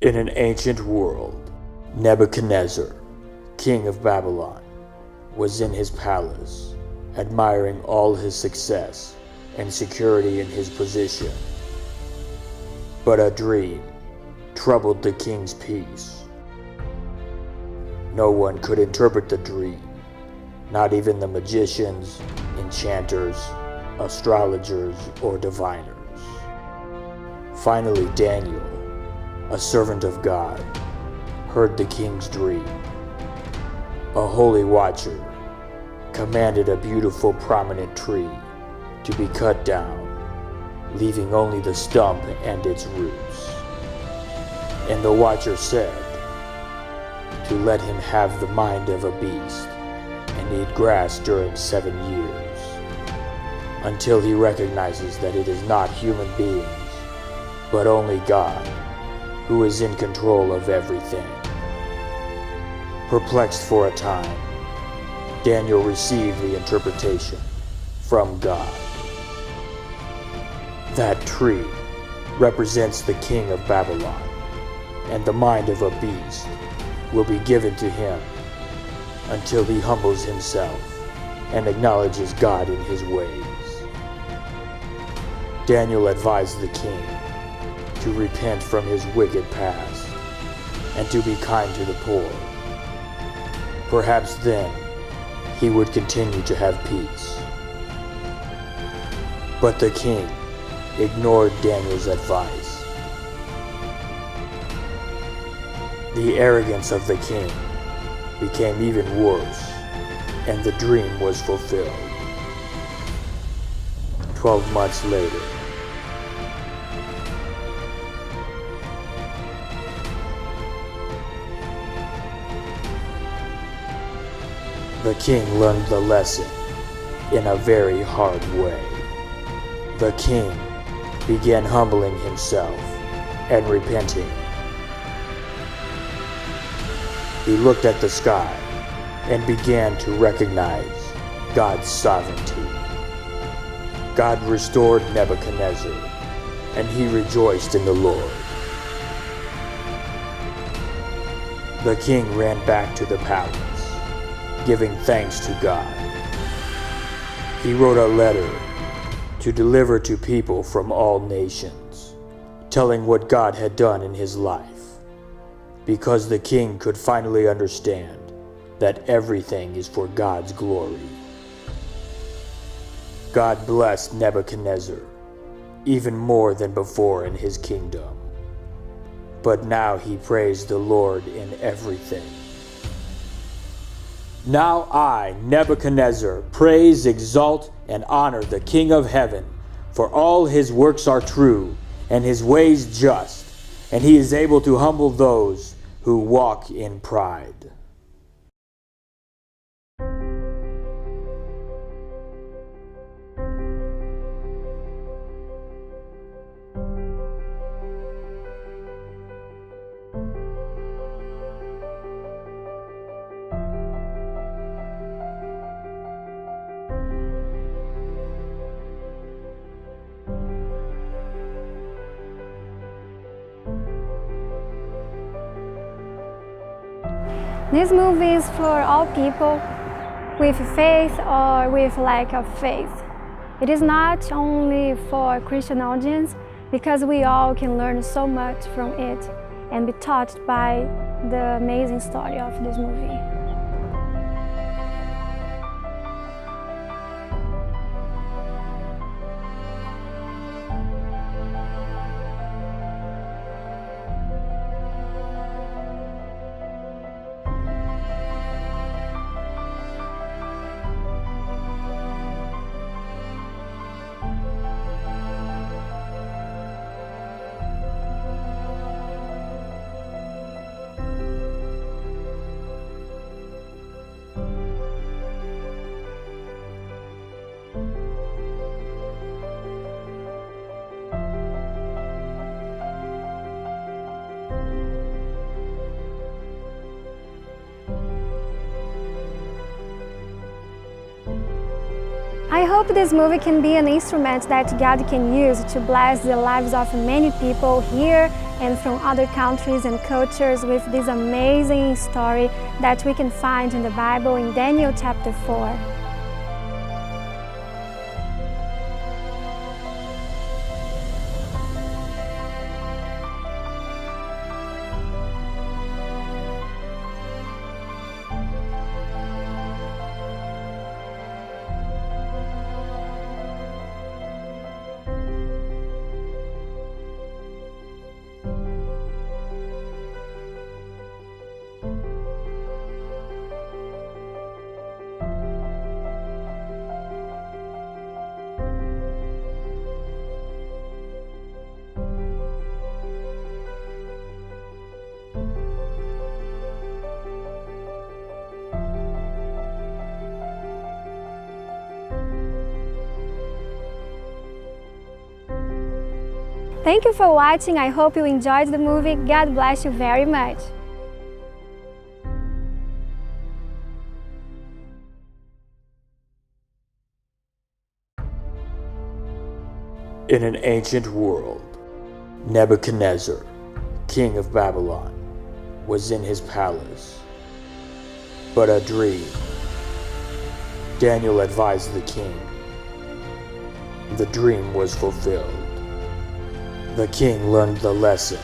In an ancient world, Nebuchadnezzar, king of Babylon, was in his palace, admiring all his success and security in his position. But a dream troubled the king's peace. No one could interpret the dream, not even the magicians, enchanters, astrologers, or diviners. Finally, Daniel, a servant of God, heard the king's dream. A holy watcher commanded a beautiful prominent tree to be cut down, leaving only the stump and its roots. And the watcher said to let him have the mind of a beast and eat grass during 7 years, until he recognizes that it is not human beings, but only God, who is in control of everything. Perplexed for a time, Daniel received the interpretation from God. That tree represents the king of Babylon, and the mind of a beast will be given to him until he humbles himself and acknowledges God in his ways. Daniel advised the king to repent from his wicked past and to be kind to the poor. Perhaps then he would continue to have peace. But the king ignored Daniel's advice. The arrogance of the king became even worse, and the dream was fulfilled. 12 months later, the king learned the lesson in a very hard way. The king began humbling himself and repenting. He looked at the sky and began to recognize God's sovereignty. God restored Nebuchadnezzar, and he rejoiced in the Lord. The king ran back to the palace, giving thanks to God. He wrote a letter to deliver to people from all nations, telling what God had done in his life, because the king could finally understand that everything is for God's glory. God blessed Nebuchadnezzar even more than before in his kingdom, but now he praised the Lord in everything. Now I, Nebuchadnezzar, praise, exalt, and honor the King of heaven, for all his works are true, and his ways just, and he is able to humble those who walk in pride. This movie is for all people with faith or with lack of faith. It is not only for a Christian audience, because we all can learn so much from it and be touched by the amazing story of this movie. I hope this movie can be an instrument that God can use to bless the lives of many people here and from other countries and cultures with this amazing story that we can find in the Bible in Daniel chapter 4. Thank you for watching. I hope you enjoyed the movie. God bless you very much. In an ancient world, Nebuchadnezzar, king of Babylon, was in his palace. But a dream. Daniel advised the king. The dream was fulfilled. The king learned the lesson